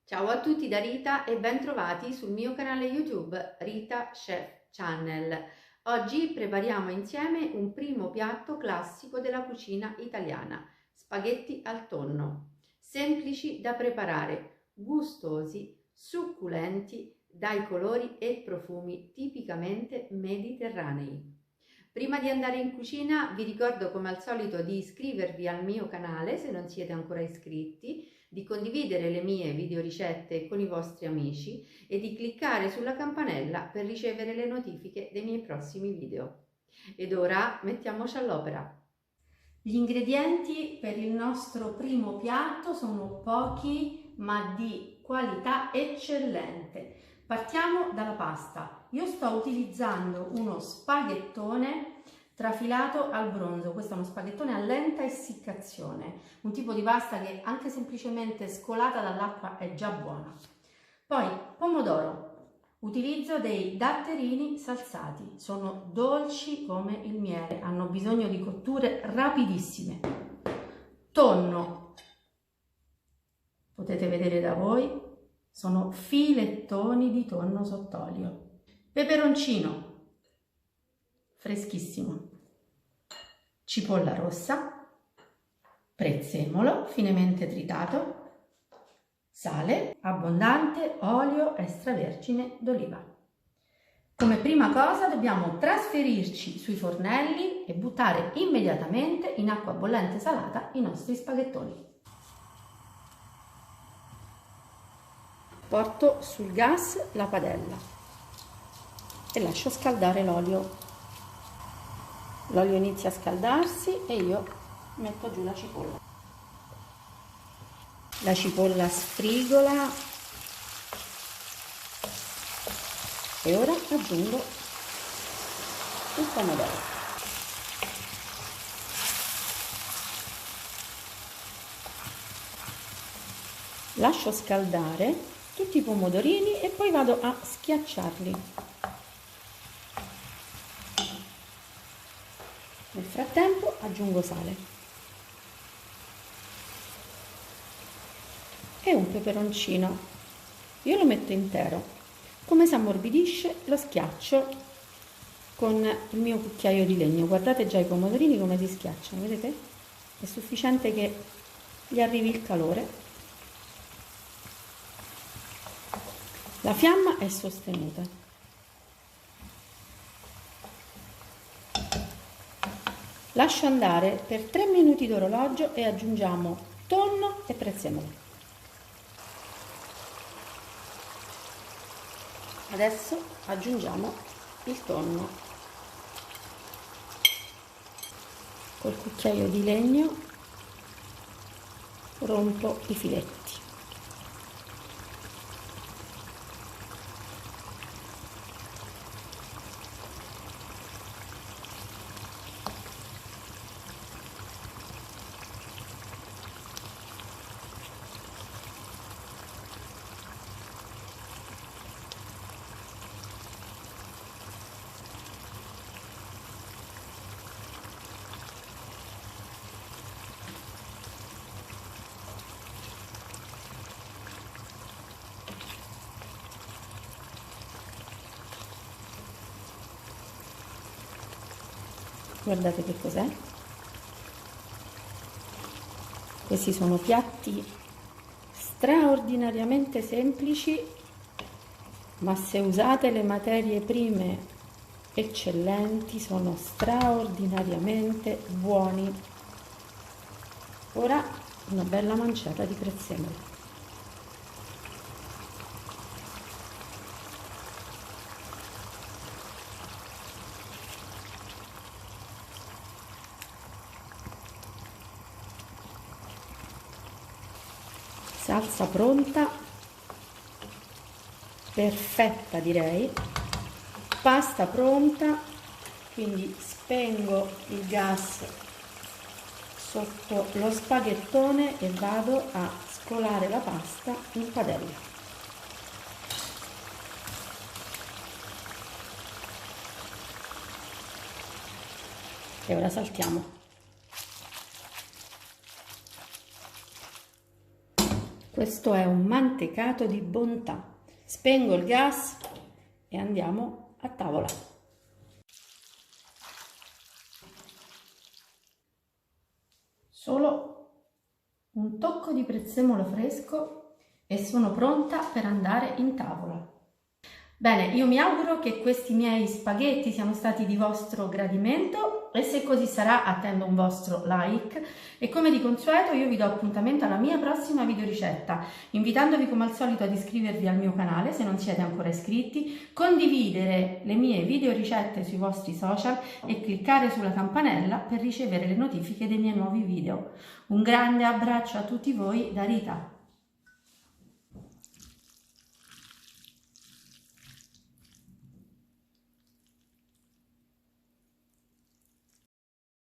Ciao a tutti da Rita e ben trovati sul mio canale YouTube Rita Chef Channel. Oggi prepariamo insieme un primo piatto classico della cucina italiana, spaghetti al tonno. Semplici da preparare, gustosi, succulenti, dai colori e profumi tipicamente mediterranei. Prima di andare in cucina vi ricordo come al solito di iscrivervi al mio canale se non siete ancora iscritti, di condividere le mie videoricette con i vostri amici e di cliccare sulla campanella per ricevere le notifiche dei miei prossimi video. Ed ora mettiamoci all'opera. Gli ingredienti per il nostro primo piatto sono pochi ma di qualità eccellente. Partiamo dalla pasta. Io sto utilizzando uno spaghettone trafilato al bronzo. Questo è uno spaghettone a lenta essiccazione, un tipo di pasta che anche semplicemente scolata dall'acqua è già buona. Poi pomodoro. Utilizzo dei datterini salsati, sono dolci come il miele, hanno bisogno di cotture rapidissime. Tonno, potete vedere da voi, sono filettoni di tonno sott'olio. Peperoncino, freschissimo. Cipolla rossa, prezzemolo finemente tritato, sale, abbondante olio extravergine d'oliva. Come prima cosa dobbiamo trasferirci sui fornelli e buttare immediatamente in acqua bollente salata i nostri spaghettoni. Porto sul gas la padella e lascio scaldare l'olio. L'olio inizia a scaldarsi e io metto giù la cipolla. La cipolla sfrigola e ora aggiungo il pomodoro. Lascio scaldare tutti i pomodorini e poi vado a schiacciarli. Nel frattempo aggiungo sale e un peperoncino. Io lo metto intero. Come si ammorbidisce lo schiaccio con il mio cucchiaio di legno. Guardate già i pomodorini come si schiacciano, vedete? È sufficiente che gli arrivi il calore. La fiamma è sostenuta. Lascio andare per 3 minuti d'orologio e aggiungiamo tonno e prezzemolo. Adesso aggiungiamo il tonno. Col cucchiaio di legno rompo i filetti. Guardate che cos'è. Questi sono piatti straordinariamente semplici, ma se usate le materie prime eccellenti sono straordinariamente buoni. Ora una bella manciata di prezzemolo. Salsa pronta, perfetta direi, pasta pronta, quindi spengo il gas sotto lo spaghettone e vado a scolare la pasta in padella. E ora saltiamo. Questo è un mantecato di bontà. Spengo il gas e andiamo a tavola. Solo un tocco di prezzemolo fresco e sono pronta per andare in tavola. Bene, io mi auguro che questi miei spaghetti siano stati di vostro gradimento e se così sarà attendo un vostro like e come di consueto io vi do appuntamento alla mia prossima videoricetta, invitandovi come al solito ad iscrivervi al mio canale se non siete ancora iscritti, condividere le mie videoricette sui vostri social e cliccare sulla campanella per ricevere le notifiche dei miei nuovi video. Un grande abbraccio a tutti voi da Rita.